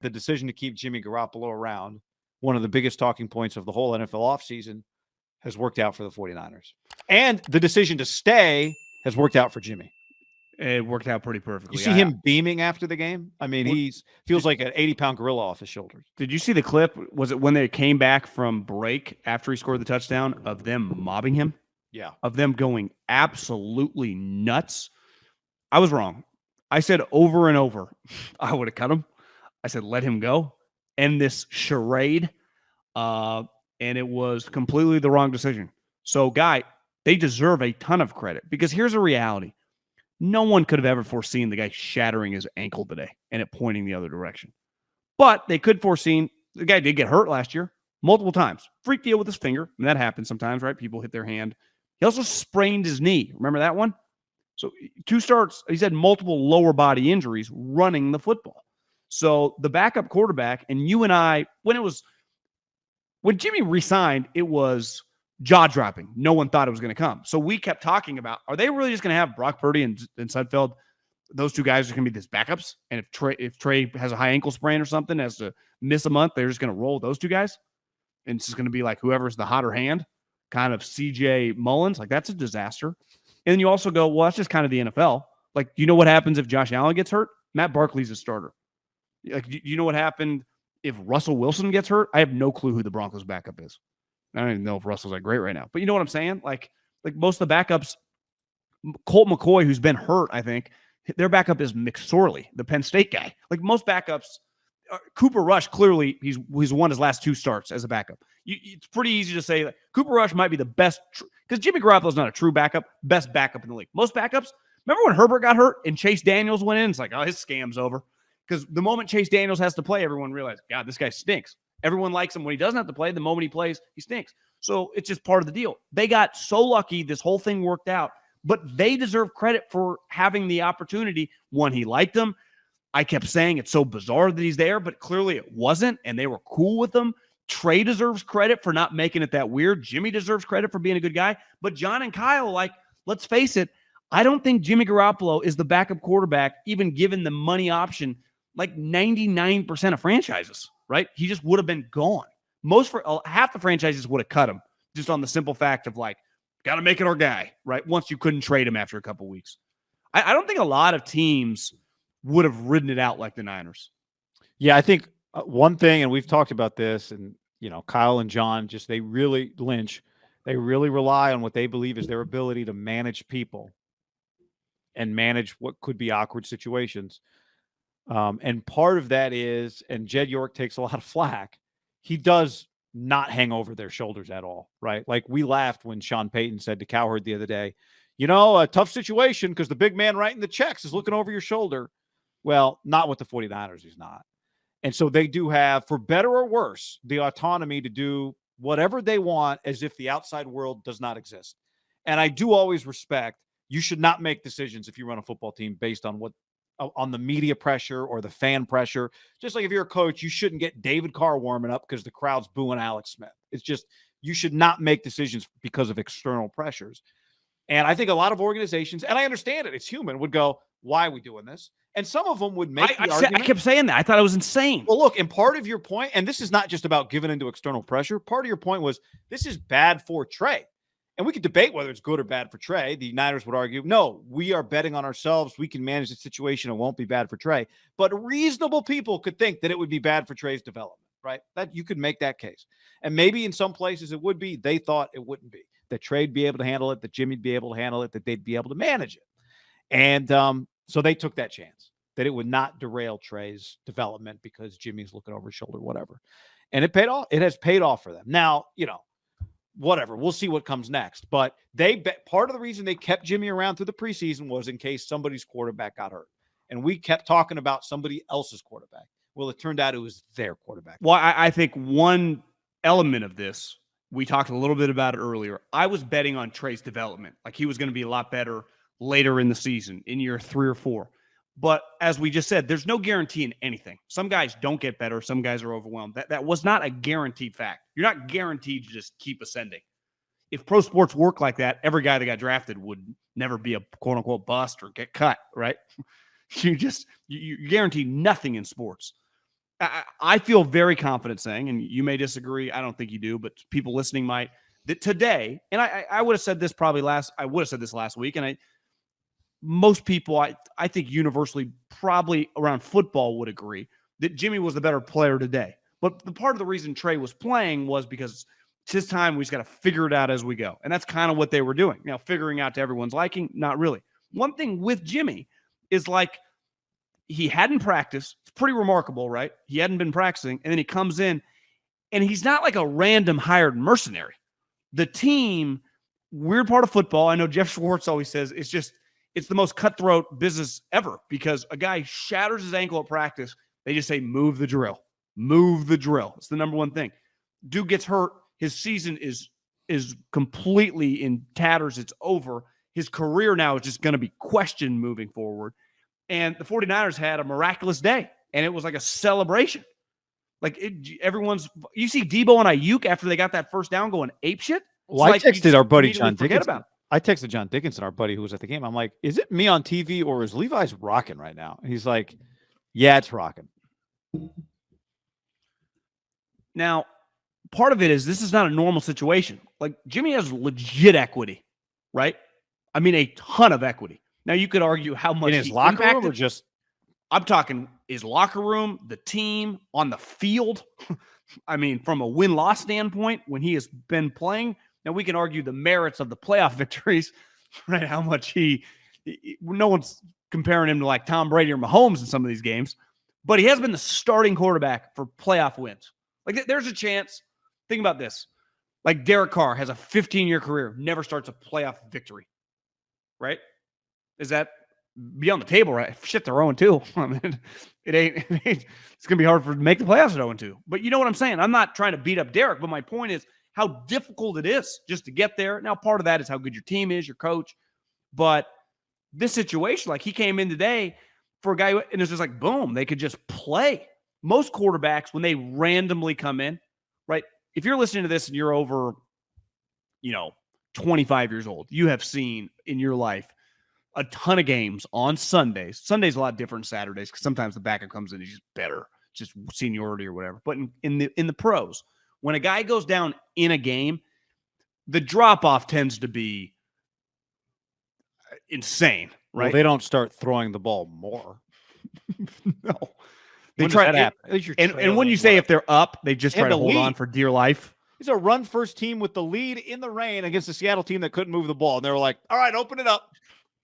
the decision to keep Jimmy Garoppolo around, one of the biggest talking points of the whole NFL offseason, has worked out for the 49ers. And the decision to stay has worked out for Jimmy. It worked out pretty perfectly. You see him beaming after the game? I mean, he feels like an 80-pound gorilla off his shoulders. Did you see the clip? Was it when they came back from break after he scored the touchdown of them mobbing him? Yeah. Of them going absolutely nuts? I was wrong. I said over and over, I would have cut him. I said, let him go. End this charade. And it was completely the wrong decision. So, Guy, they deserve a ton of credit because here's a reality. No one could have ever foreseen the guy shattering his ankle today and it pointing the other direction. But they could foreseen the guy did get hurt last year multiple times. Freak deal with his finger. And that happens sometimes, right? People hit their hand. He also sprained his knee. Remember that one? So 2 starts. He's had multiple lower body injuries running the football. So the backup quarterback, and you and I, when Jimmy re-signed, it was jaw-dropping. No one thought it was going to come. So we kept talking about, are they really just going to have Brock Purdy and Sudfeld? Those 2 guys are going to be these backups. And if Trey has a high ankle sprain or something, has to miss a month, they're just going to roll those 2 guys. And it's just going to be like whoever's the hotter hand, kind of CJ Mullins. Like, that's a disaster. And then you also go, well, that's just kind of the NFL. Like, you know what happens if Josh Allen gets hurt? Matt Barkley's a starter. Like, you know what happened if Russell Wilson gets hurt? I have no clue who the Broncos backup is. I don't even know if Russell's like great right now. But you know what I'm saying? Like most of the backups, Colt McCoy, who's been hurt, I think, their backup is McSorley, the Penn State guy. Like most backups, Cooper Rush, clearly he's won his last 2 starts as a backup. It's pretty easy to say that Cooper Rush might be the best, because Jimmy Garoppolo's not a true backup, best backup in the league. Most backups, remember when Herbert got hurt and Chase Daniels went in? It's like, oh, his scam's over. Because the moment Chase Daniels has to play, everyone realizes, God, this guy stinks. Everyone likes him when he doesn't have to play. The moment he plays, he stinks. So it's just part of the deal. They got so lucky this whole thing worked out, but they deserve credit for having the opportunity. One, he liked them. I kept saying it's so bizarre that he's there, but clearly it wasn't, and they were cool with him. Trey deserves credit for not making it that weird. Jimmy deserves credit for being a good guy. But John and Kyle, like, let's face it, I don't think Jimmy Garoppolo is the backup quarterback, even given the money option, like 99% of franchises, right? He just would have been gone. Half the franchises would have cut him just on the simple fact of like, got to make it our guy, right? Once you couldn't trade him after a couple weeks. I don't think a lot of teams would have ridden it out like the Niners. Yeah, I think one thing, and we've talked about this, and Kyle and John, they really rely on what they believe is their ability to manage people and manage what could be awkward situations. And part of that is, and Jed York takes a lot of flack, he does not hang over their shoulders at all, right? Like we laughed when Sean Payton said to Cowherd the other day, a tough situation because the big man writing the checks is looking over your shoulder. Well, not with the 49ers, he's not. And so they do have, for better or worse, the autonomy to do whatever they want as if the outside world does not exist. And I do always respect, you should not make decisions if you run a football team based on on the media pressure or the fan pressure. Just like if you're a coach, you shouldn't get David Carr warming up because the crowd's booing Alex Smith. It's just, you should not make decisions because of external pressures. And I think a lot of organizations, and I understand it, it's human, would go, why are we doing this? And some of them would make the argument. I kept saying that. I thought it was insane. Well, look, and part of your point, and this is not just about giving into external pressure, part of your point was this is bad for Trey. And we could debate whether it's good or bad for Trey. The Niners would argue, no, we are betting on ourselves. We can manage the situation. It won't be bad for Trey. But reasonable people could think that it would be bad for Trey's development, right? That you could make that case. And maybe in some places it would be. They thought it wouldn't be. That Trey'd be able to handle it, that Jimmy'd be able to handle it, that they'd be able to manage it. And so they took that chance, that it would not derail Trey's development because Jimmy's looking over his shoulder, whatever. And it paid off. It has paid off for them. Now, whatever. We'll see what comes next. But part of the reason they kept Jimmy around through the preseason was in case somebody's quarterback got hurt. And we kept talking about somebody else's quarterback. Well, it turned out it was their quarterback. Well, I think one element of this, we talked a little bit about it earlier. I was betting on Trey's development. Like he was going to be a lot better later in the season, in year 3 or 4. But as we just said, there's no guarantee in anything. Some guys don't get better. Some guys are overwhelmed. That was not a guaranteed fact. You're not guaranteed to just keep ascending. If pro sports work like that, every guy that got drafted would never be a quote unquote bust or get cut, right? You guarantee nothing in sports. I feel very confident saying, and you may disagree, I don't think you do, but people listening might, that today, and I would have said this last week, and most people, I think universally, probably around football would agree that Jimmy was the better player today. But the part of the reason Trey was playing was because it's his time. We just got to figure it out as we go. And that's kind of what they were doing. Now, figuring out to everyone's liking, not really. One thing with Jimmy is like he hadn't practiced. It's pretty remarkable, right? He hadn't been practicing. And then he comes in, and he's not like a random hired mercenary. The team, weird part of football, I know Jeff Schwartz always says, it's the most cutthroat business ever because a guy shatters his ankle at practice. They just say, move the drill. Move the drill. It's the number one thing. Dude gets hurt. His season is completely in tatters. It's over. His career now is just going to be questioned moving forward. And the 49ers had a miraculous day, and it was like a celebration. Like you see Debo and Ayuk after they got that first down going apeshit. Well, I texted our buddy John Dickinson. I texted John Dickinson, our buddy who was at the game. I'm like, is it me on TV or is Levi's rocking right now? And he's like, yeah, it's rocking. Now, part of it is this is not a normal situation. Like Jimmy has legit equity, right? I mean, a ton of equity. Now, you could argue how much in his locker room or just I'm talking his locker room, the team, on the field. I mean, from a win-loss standpoint, when he has been playing, now we can argue the merits of the playoff victories, right? How much no one's comparing him to like Tom Brady or Mahomes in some of these games, but he has been the starting quarterback for playoff wins. Like there's a chance. Think about this. Like Derek Carr has a 15-year career, never starts a playoff victory, right? Is that be on the table, right? Shit, they're 0-2. I mean, it's going to be hard to make the playoffs at 0-2. But you know what I'm saying? I'm not trying to beat up Derek, but my point is how difficult it is just to get there. Now, part of that is how good your team is, your coach. But this situation, like he came in today for a guy, and it's just like, boom, they could just play. Most quarterbacks, when they randomly come in, right? If you're listening to this and you're over, 25 years old, you have seen in your life a ton of games on Sundays. Sunday's a lot different than Saturdays because sometimes the backup comes in, he's just better, just seniority or whatever. But in the pros, when a guy goes down in a game, the drop-off tends to be insane, right? Well, they don't start throwing the ball more. No. They try to and when you say if they're up, they just try to hold on for dear life. It's a run-first team with the lead in the rain against the Seattle team that couldn't move the ball. And they were like, all right, open it up.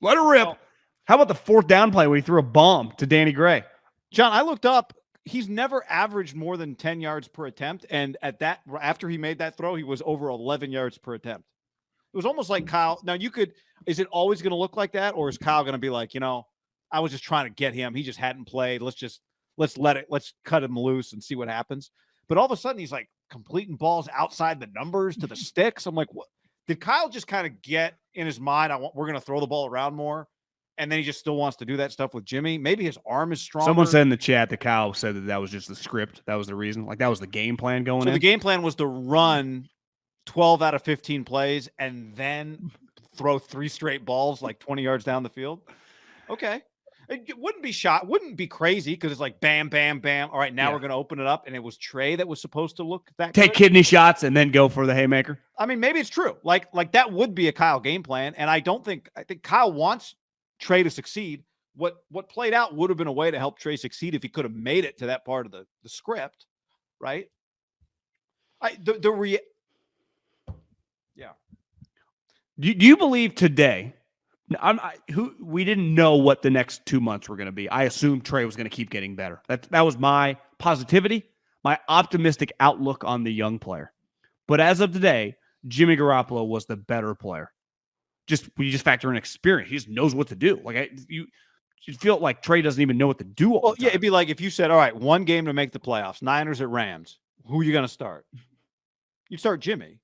Let it rip. How about the fourth down play where he threw a bomb to Danny Gray? John, I looked up. He's never averaged more than 10 yards per attempt. And after he made that throw, he was over 11 yards per attempt. It was almost like Kyle. Now, is it always going to look like that? Or is Kyle going to be like, I was just trying to get him. He just hadn't played. Let's cut him loose and see what happens. But all of a sudden, he's like completing balls outside the numbers to the sticks. I'm like, what? Did Kyle just kind of get in his mind, we're going to throw the ball around more, and then he just still wants to do that stuff with Jimmy? Maybe his arm is stronger. Someone said in the chat that Kyle said that was just the script. That was the reason. Like, that was the game plan going in. The game plan was to run 12 out of 15 plays and then throw 3 straight balls like 20 yards down the field. Okay. It wouldn't be crazy because it's like bam, bam, bam. All right, now we're going to open it up. And it was Trey that was supposed to look that Take good. kidney shots and then go for the haymaker. I mean, maybe it's true. Like that would be a Kyle game plan. And I think Kyle wants Trey to succeed. What played out would have been a way to help Trey succeed if he could have made it to that part of the script, right? Yeah. Do you believe today? We didn't know what the next 2 months were going to be. I assumed Trey was going to keep getting better. That was my positivity, my optimistic outlook on the young player. But as of today, Jimmy Garoppolo was the better player. You just factor in experience. He just knows what to do. Like you feel like Trey doesn't even know what to do. Well, yeah, it'd be like if you said, all right, one game to make the playoffs, Niners at Rams. Who are you going to start? You start Jimmy.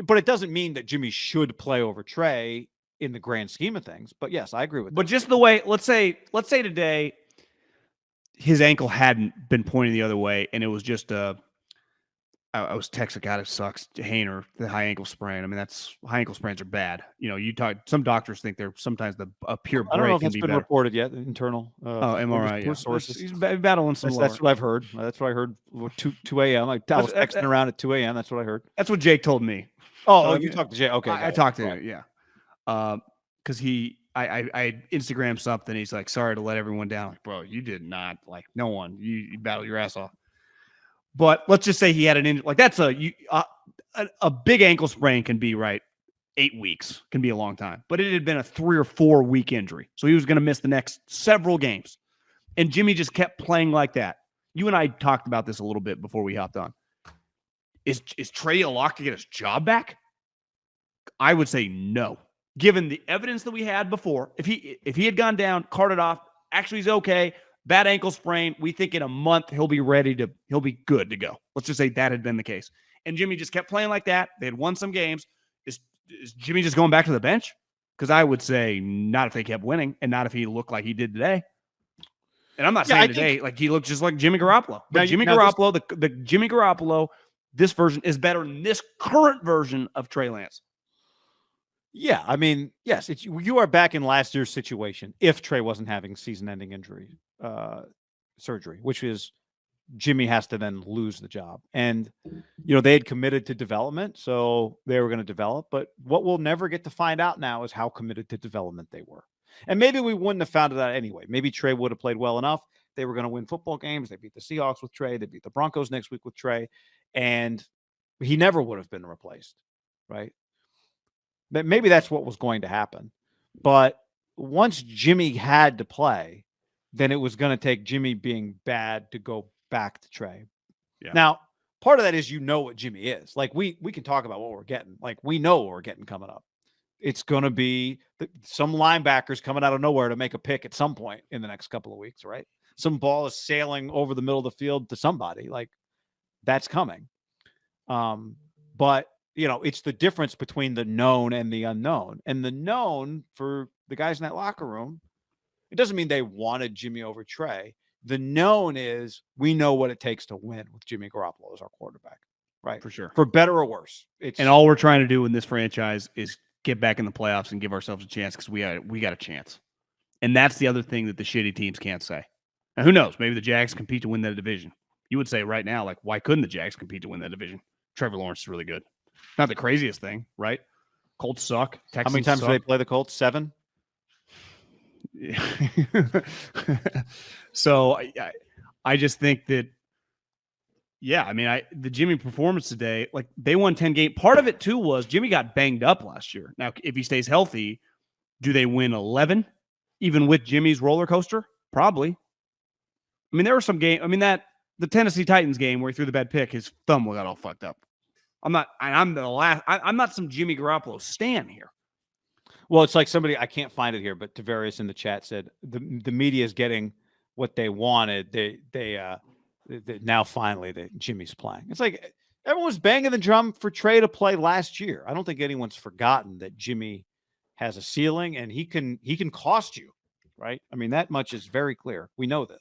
But it doesn't mean that Jimmy should play over Trey in the grand scheme of things. But yes, I agree with that. But just the way, let's say today his ankle hadn't been pointing the other way and it was just I was texting, God, it sucks. Hainer, the high ankle sprain. I mean, high ankle sprains are bad. Some doctors think they're sometimes a pure I don't know break if can that's be been better. reported yet. Internal. Oh, MRI, yeah. Sources. He's battling some lower. That's what I've heard. That's what I heard. 2 a.m. I was texting around at 2 a.m. That's what I heard. That's what Jake told me. Oh, you talked to Jake. Okay, I talked to him. Yeah, because I Instagrammed something. He's like, sorry to let everyone down. Like, bro, you did not, like, no one. You battled your ass off. But let's just say he had an injury. Like, that's a big ankle sprain can be, right, 8 weeks, can be a long time. But it had been a 3 or 4 week injury. So he was going to miss the next several games. And Jimmy just kept playing like that. You and I talked about this a little bit before we hopped on. Is Trey a lock to get his job back? I would say no. Given the evidence that we had before, if he had gone down, carted off, actually he's okay, bad ankle sprain, we think in a month he'll be good to go. Let's just say that had been the case. And Jimmy just kept playing like that. They had won some games. Is Jimmy just going back to the bench? Because I would say not if they kept winning, and not if he looked like he did today. And I'm not saying today, like, he looked just like Jimmy Garoppolo. But Jimmy Garoppolo, this version is better than this current version of Trey Lance. Yeah, I mean, yes, you are back in last year's situation if Trey wasn't having season-ending injury surgery, which is Jimmy has to then lose the job. And, they had committed to development, so they were going to develop. But what we'll never get to find out now is how committed to development they were. And maybe we wouldn't have found it out anyway. Maybe Trey would have played well enough. They were going to win football games. They beat the Seahawks with Trey. They beat the Broncos next week with Trey. And he never would have been replaced, right? Maybe that's what was going to happen. But once Jimmy had to play, then it was going to take Jimmy being bad to go back to Trey. Yeah. Now, part of that is what Jimmy is. Like, we can talk about what we're getting. Like, we know what we're getting coming up. It's going to be some linebackers coming out of nowhere to make a pick at some point in the next couple of weeks, right? Some ball is sailing over the middle of the field to somebody. Like, that's coming. But it's the difference between the known and the unknown. And the known for the guys in that locker room, it doesn't mean they wanted Jimmy over Trey. The known is we know what it takes to win with Jimmy Garoppolo as our quarterback, right? For sure. For better or worse. And all we're trying to do in this franchise is get back in the playoffs and give ourselves a chance because we got a chance. And that's the other thing that the shitty teams can't say. Now, who knows? Maybe the Jags compete to win that division. You would say right now, like, why couldn't the Jags compete to win that division? Trevor Lawrence is really good. Not the craziest thing, right? Colts suck. Texans How many times suck. do they play the Colts? 7? So I just think that, yeah, I mean, the Jimmy performance today, like, they won 10 games. Part of it, too, was Jimmy got banged up last year. Now, if he stays healthy, do they win 11, even with Jimmy's roller coaster? Probably. I mean, there were some games. I mean, the Tennessee Titans game where he threw the bad pick, his thumb got all fucked up. I'm not some Jimmy Garoppolo stan here. Well, it's like somebody, I can't find it here, but Tavares in the chat said the media is getting what they wanted. They now finally that Jimmy's playing. It's like everyone's banging the drum for Trey to play last year. I don't think anyone's forgotten that Jimmy has a ceiling and he can cost you, right? I mean, that much is very clear. We know this.